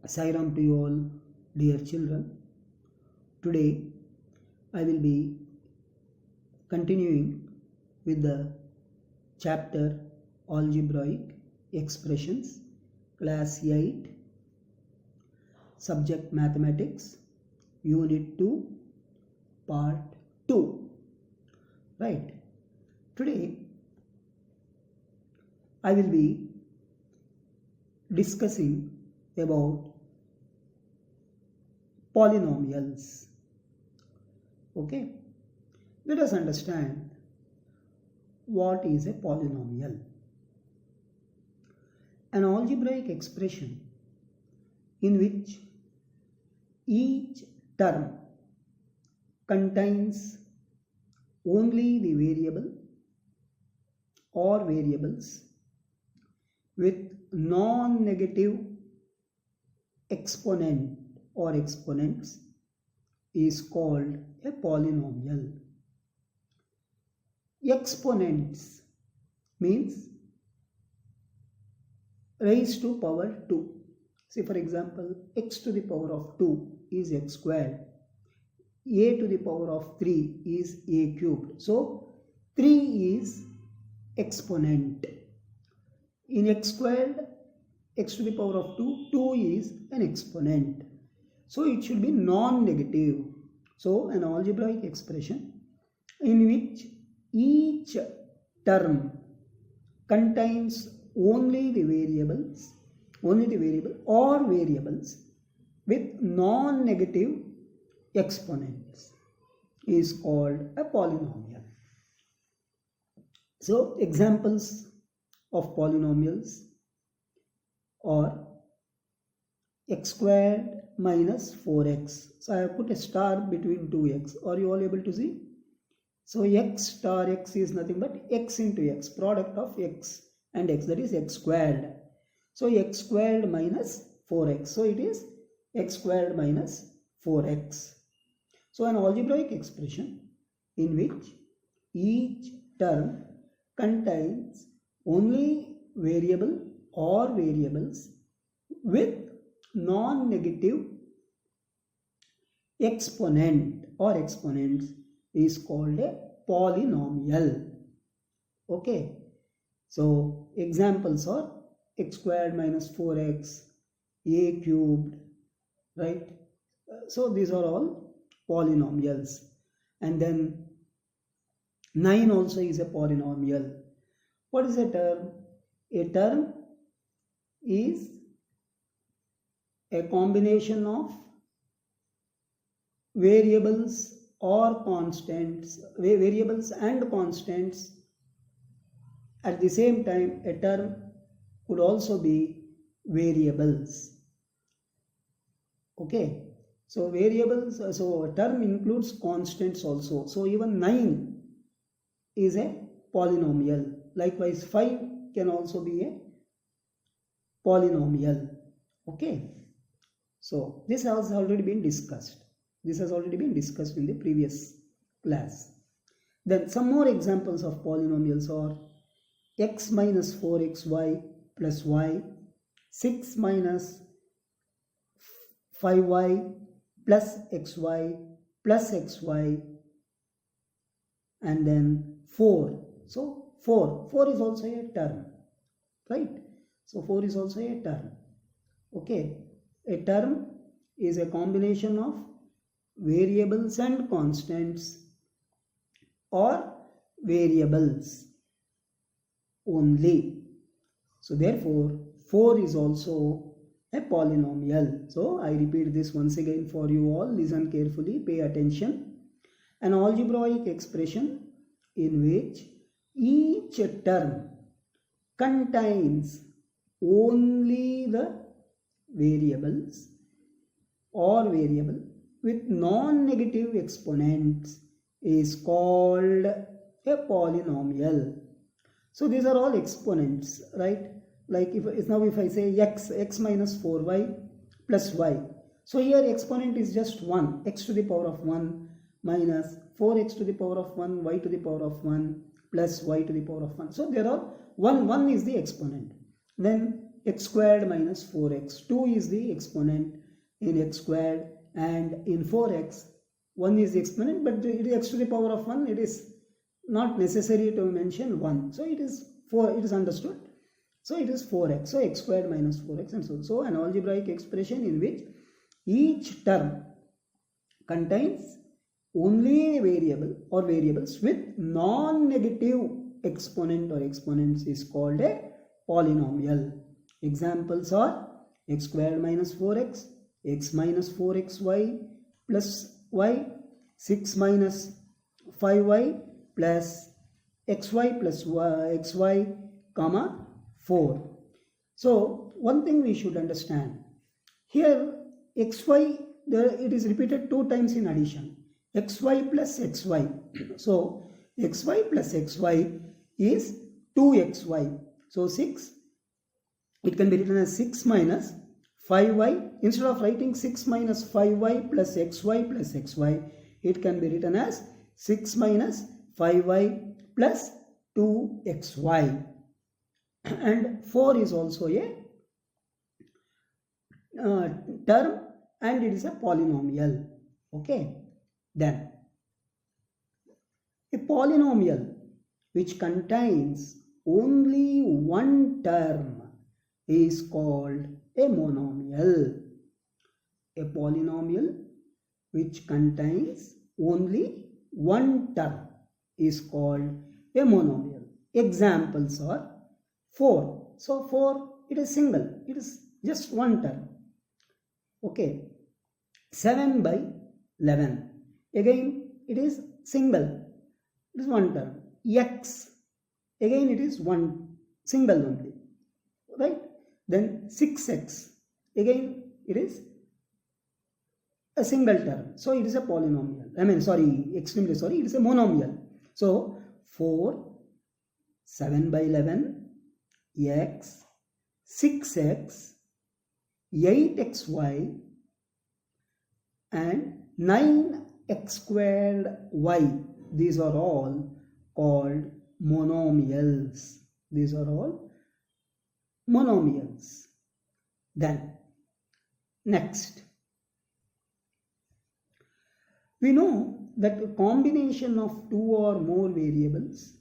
Sairam to you all, dear children. Today I will be continuing with the chapter Algebraic Expressions, Class 8, Subject Mathematics, Unit 2, Part 2. Right. Today I will be discussing about polynomials. Okay, let us understand what is a polynomial. An algebraic expression in which each term contains only the variable or variables with non-negative exponent or exponents is called a polynomial. Exponents means raised to power 2. Say for example, x to the power of 2 is x squared. A to the power of 3 is a cubed. So 3 is exponent. In x squared, x to the power of 2, 2 is an exponent. So it should be non-negative. So an algebraic expression in which each term contains only the variable or variables with non-negative exponents is called a polynomial. So examples of polynomials are x squared minus 4x. So I have put a star between 2x. Are you all able to see? So x star x is nothing but x into x, product of x and x, that is x squared. So x squared minus 4x. So it is x squared minus 4x. So an algebraic expression in which each term contains only variable or variables with non-negative exponent or exponents is called a polynomial. Okay. So examples are x squared minus 4x, a cubed, right? So these are all polynomials. And then 9 also is a polynomial. What is a term? A term is a combination of variables or constants, variables and constants. At the same time, a term could also be variables. Okay, so variables, so a term includes constants also. So even 9 is a polynomial. Likewise, 5 can also be a polynomial. Okay, so this has already been discussed. This has already been discussed in the previous class. Then some more examples of polynomials are x minus 4xy plus y, 6 minus 5y plus xy plus xy, and then 4. So 4 is also a term, right? So 4 is also a term. Okay, a term is a combination of variables and constants or variables only. So therefore 4 is also a polynomial. So I repeat this once again for you all. Listen carefully, pay attention. An algebraic expression in which each term contains only the variables or variable with non-negative exponents is called a polynomial. So these are all exponents, right? Like if I say x minus 4y plus y. So here exponent is just 1, x to the power of 1 minus 4x to the power of 1, y to the power of 1 plus y to the power of 1. So there are 1 is the exponent. Then x squared minus 4x. 2 is the exponent in x squared, and in 4x 1 is the exponent, but it is x to the power of 1. It is not necessary to mention 1. So it is 4, it is understood. So it is 4x. So x squared minus 4x and so on. So an algebraic expression in which each term contains only a variable or variables with non-negative exponent or exponents is called a polynomial. Examples are x squared minus 4x, x minus 4xy plus y, 6 minus 5y plus xy plus xy comma 4. So one thing we should understand here, xy, it is repeated 2 times in addition, xy plus xy. So xy plus xy is 2xy. So 6, it can be written as 6 minus 5y. Instead of writing 6 minus 5y plus xy, it can be written as 6 minus 5y plus 2xy. And 4 is also a term, and it is a polynomial. Okay. Then a polynomial which contains only one term is called a monomial. A polynomial which contains only one term is called a monomial. Examples are 4. So 4, it is single, it is just one term. Okay. 7 by 11, again it is single, it is one term. X, again it is one single only, right? Then 6x, again it is a single term, so it is a polynomial. Extremely sorry, it is a monomial. So 4, 7 by 11, x, 6x, 8xy and 9x squared y. These are all called monomials. These are all monomials. Then next, we know that a combination of 2 or more variables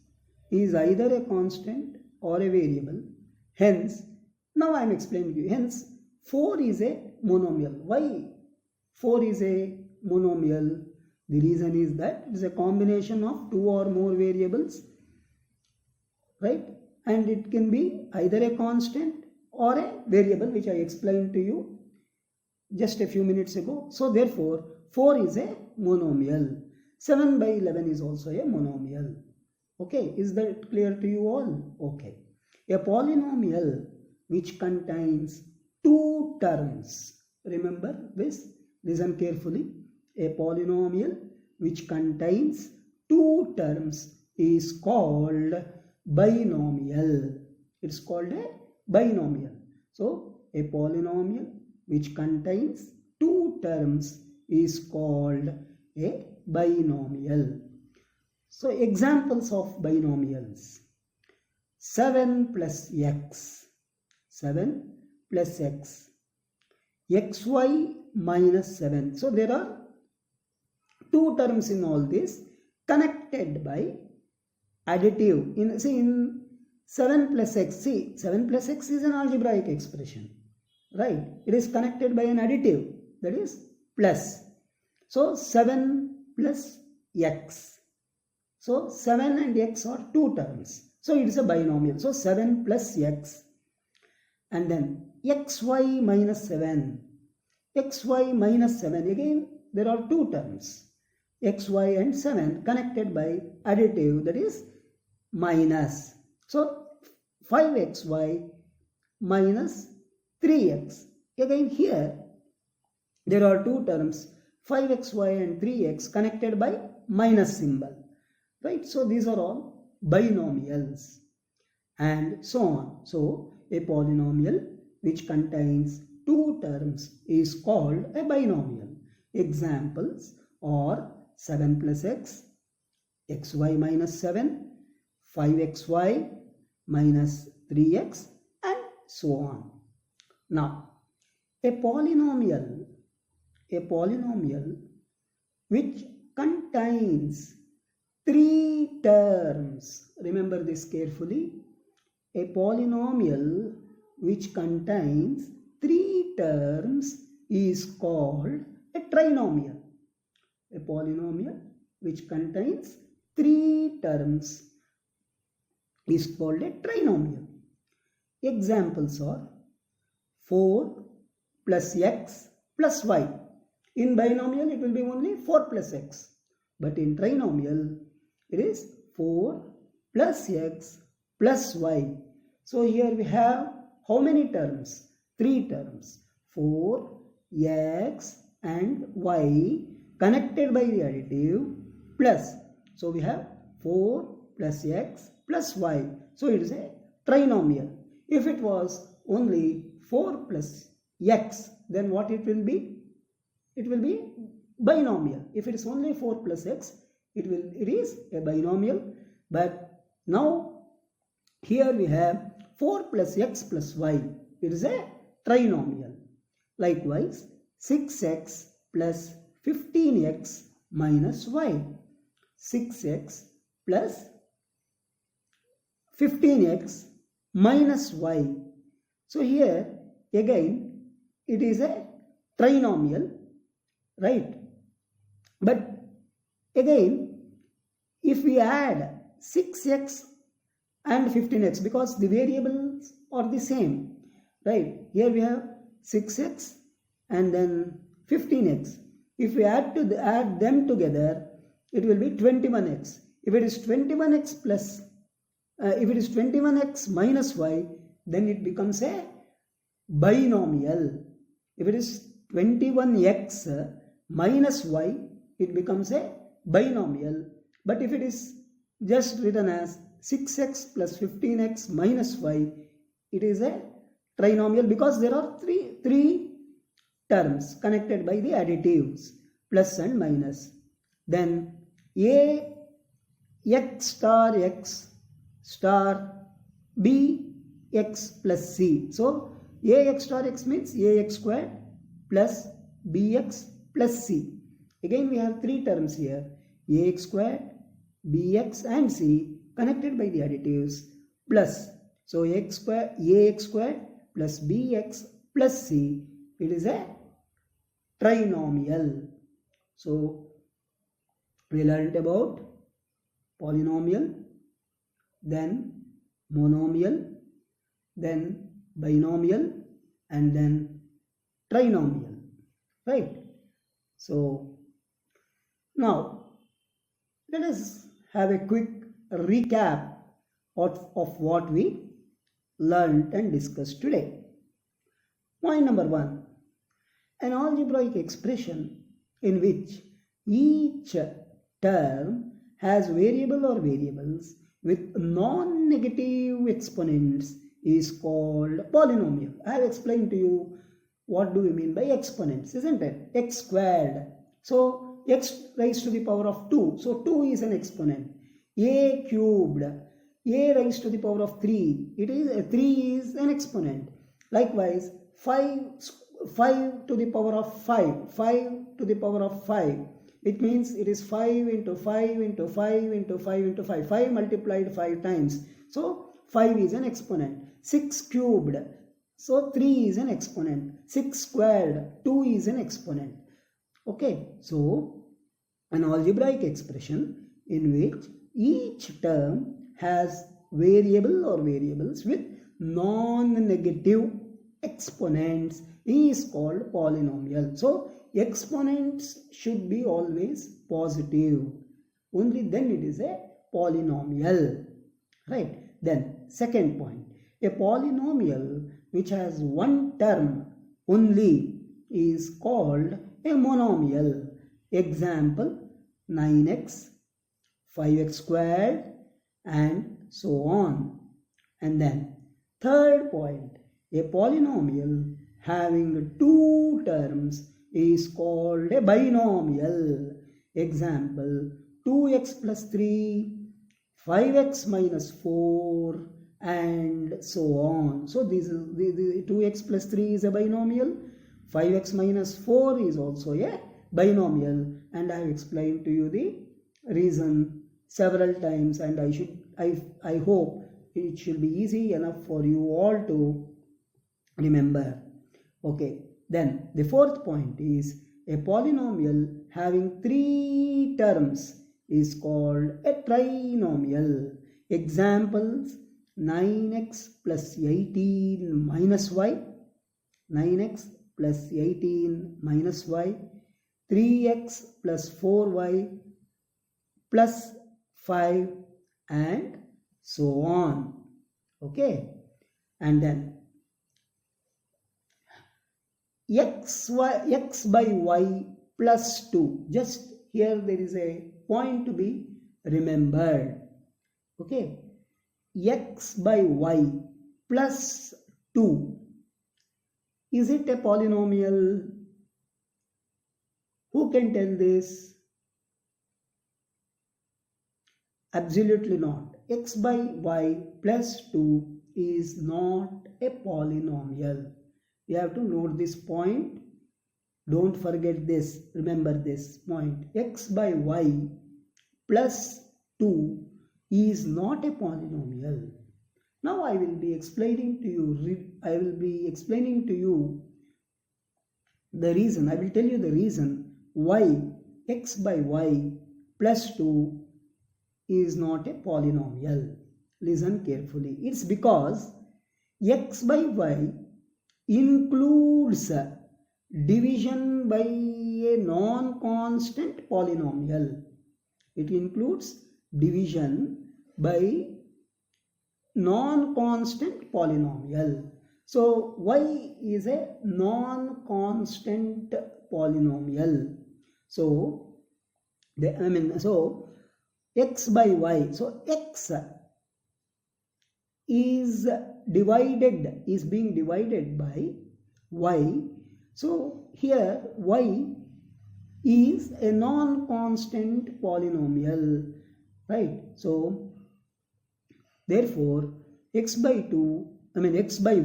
is either a constant or a variable. Hence, now I am explaining to you. Hence, 4 is a monomial. Why 4 is a monomial? The reason is that it is a combination of 2 or more variables, right? And it can be either a constant or a variable, which I explained to you just a few minutes ago. So therefore 4 is a monomial. 7 by 11 is also a monomial. Okay, is that clear to you all? Okay. A polynomial which contains 2 terms. Remember this, listen carefully. A polynomial which contains 2 terms is called binomial. It's called a binomial. So a polynomial which contains 2 terms is called a binomial. So examples of binomials: 7 plus x, 7 plus x, xy minus 7. So there are 2 terms in all this connected by additive. In 7 plus x, 7 plus x is an algebraic expression, right? It is connected by an additive, that is plus. So 7 plus x. So 7 and x are 2 terms. So it is a binomial. So 7 plus x. And then xy minus 7. xy minus 7. Again, there are 2 terms. xy and 7 connected by additive, that is minus. So 5xy minus 3x. Again here, there are 2 terms, 5xy and 3x connected by minus symbol. Right? So these are all binomials and so on. So a polynomial which contains 2 terms is called a binomial. Examples are 7 plus x, xy minus 7, 5xy minus 3x and so on. Now, a polynomial which contains three terms. Remember this carefully. A polynomial which contains three terms is called a trinomial. A polynomial which contains three terms is called a trinomial. Examples are 4 plus x plus y. In binomial it will be only 4 plus x. But in trinomial it is 4 plus x plus y. So here we have how many terms? Three terms. 4, x and y connected by the additive plus. So we have 4 plus x plus y. So it is a trinomial. If it was only 4 plus x, then what it will be? It will be binomial. If it is only 4 plus x, it is a binomial. But now here we have 4 plus x plus y. It is a trinomial. Likewise, 6x plus 15x minus y. 6x plus 15x minus y. So here again it is a trinomial, right? But again, if we add 6x and 15x, because the variables are the same, right? Here we have 6x and then 15x. If we add them together, it will be 21x. If it is 21x plus, if it is 21x minus y, then it becomes a binomial. If it is 21x minus y, it becomes a binomial. But if it is just written as 6x plus 15x minus y, it is a trinomial, because there are three terms connected by the additives plus and minus. Then a x star x star b x plus c. So ax star x means ax squared plus bx plus c. Again we have three terms here, ax squared, bx and c connected by the additives plus. So ax squared plus bx plus c, it is a trinomial. So we learned about polynomial, then monomial, then binomial, and then trinomial, right? So now let us have a quick recap of what we learned and discussed today. Point number 1, an algebraic expression in which each term has variable or variables with non-negative exponents is called polynomial. I have explained to you what do we mean by exponents, isn't it? X squared. So x raised to the power of 2. So 2 is an exponent. A cubed. A raised to the power of 3. 3 is an exponent. Likewise, 5 to the power of 5. 5 to the power of 5. It means it is 5 into 5 into 5 into 5 into 5. 5 multiplied 5 times. So 5 is an exponent. 6 cubed. So 3 is an exponent. 6 squared. 2 is an exponent. Okay. So an algebraic expression in which each term has variable or variables with non-negative exponents is called polynomial. So exponents should be always positive. Only then it is a polynomial. Right. Then second point. A polynomial which has one term only is called a monomial. Example, 9x, 5x squared and so on. And then third point, a polynomial having two terms is called a binomial. Example, 2x plus 3, 5x minus 4 and so on. So this is the 2x plus 3 is a binomial, 5x minus 4 is also a binomial, and I have explained to you the reason several times, and I hope it should be easy enough for you all to remember. Okay, then the fourth point is a polynomial having 3 terms is called a trinomial. Examples: 9x plus 18 minus y, 9x plus 18 minus y, 3x plus 4y plus 5, and so on. Okay, and then x by y plus 2. Just here there is a point to be remembered. Okay, x by y plus 2. Is it a polynomial? Who can tell this? Absolutely not. X by y plus 2 is not a polynomial. You have to note this point. Don't forget this. Remember this point. X by y plus 2 is not a polynomial. Now I will be explaining to you the reason. I will tell you the reason why x by y plus 2 is not a polynomial. Listen carefully. It's because x by y includes division by a non-constant polynomial. It includes division by non-constant polynomial. So y is a non-constant polynomial. So x by y. So x is being divided by y. So here y is a non-constant polynomial, right? So therefore x by y, x by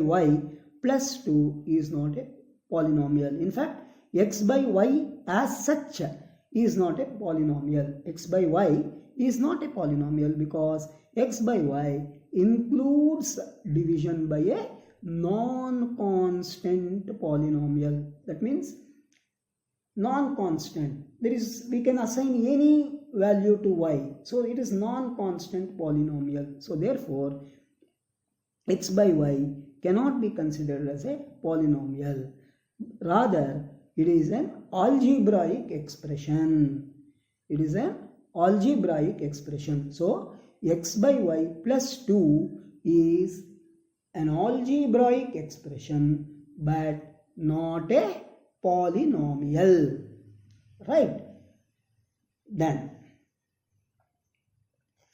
y plus 2 is not a polynomial. In fact, x by y as such is not a polynomial. X by y is not a polynomial because x by y includes division by a non-constant polynomial. That means non-constant. We can assign any value to y. So it is non-constant polynomial. So therefore, x by y cannot be considered as a polynomial. Rather, it is an algebraic expression. It is an algebraic expression. So x by y plus 2 is an algebraic expression but not a polynomial. Right? Then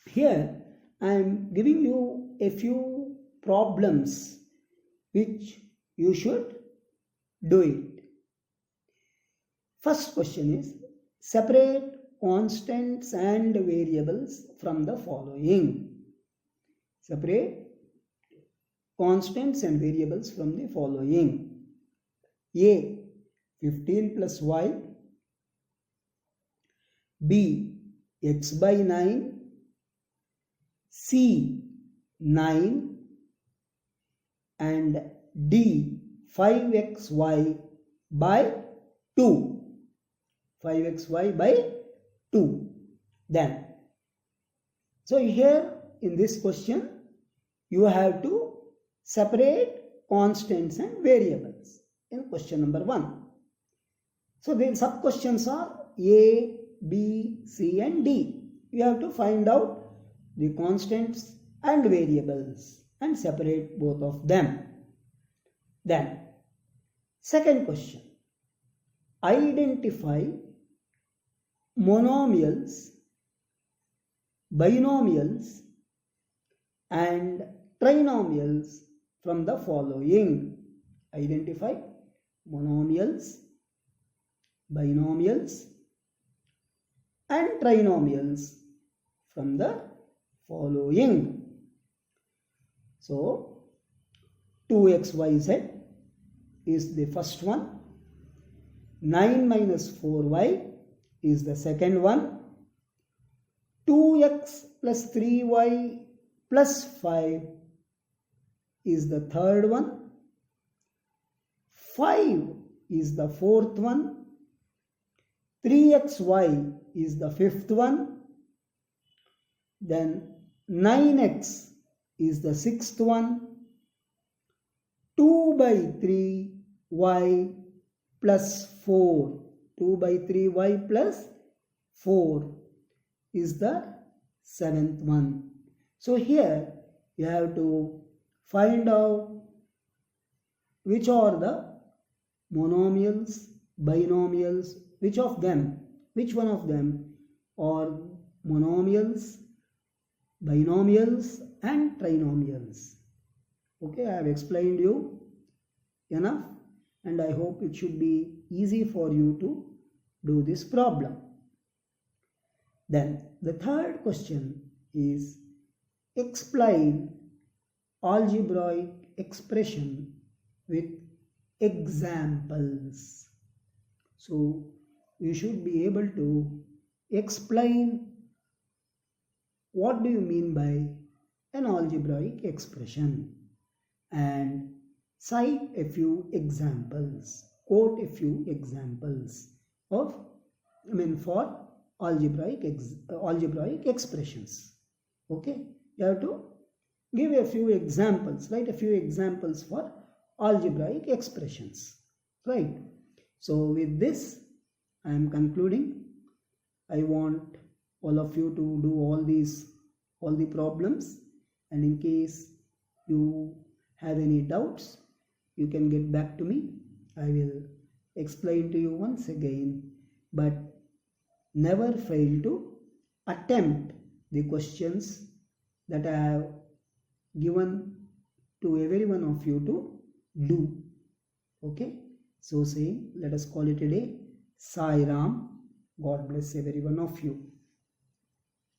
here I am giving you a few problems which you should do it. First question is, separate constants and variables from the following. Separate constants and variables from the following. A. 15 plus y. B. X by 9. C. 9. And D. 5xy by 2. 5xy by 2. Then, so here in this question, you have to separate constants and variables in question number 1. So the sub questions are A, B, C and D. You have to find out the constants and variables and separate both of them. Then, second question. Identify monomials, binomials and trinomials from the following. Identify monomials, binomials and trinomials from the following. So 2xyz is the first one. 9 minus 4y is the second one. 2x plus 3y plus 5 is the third one. 5 is the fourth one. 3xy is the fifth one. Then 9x is the sixth one. 2 by 3y plus 4. 2 by 3y plus 4 is the seventh one. So here you have to find out which are the monomials, binomials, which one of them are monomials, binomials and trinomials. Okay, I have explained you enough, and I hope it should be easy for you to do this problem. Then the third question is explain algebraic expression with examples. So you should be able to explain what do you mean by an algebraic expression and cite a few examples, quote a few examples of for algebraic expressions. Okay, you have to give a few examples, write a few examples for algebraic expressions, right? So with this I am concluding. I want all of you to do all the problems, and in case you have any doubts you can get back to me. I will explain to you once again, but never fail to attempt the questions that I have given to every one of you to do. Okay, so saying, let us call it a day. Sai Ram. God bless every one of you.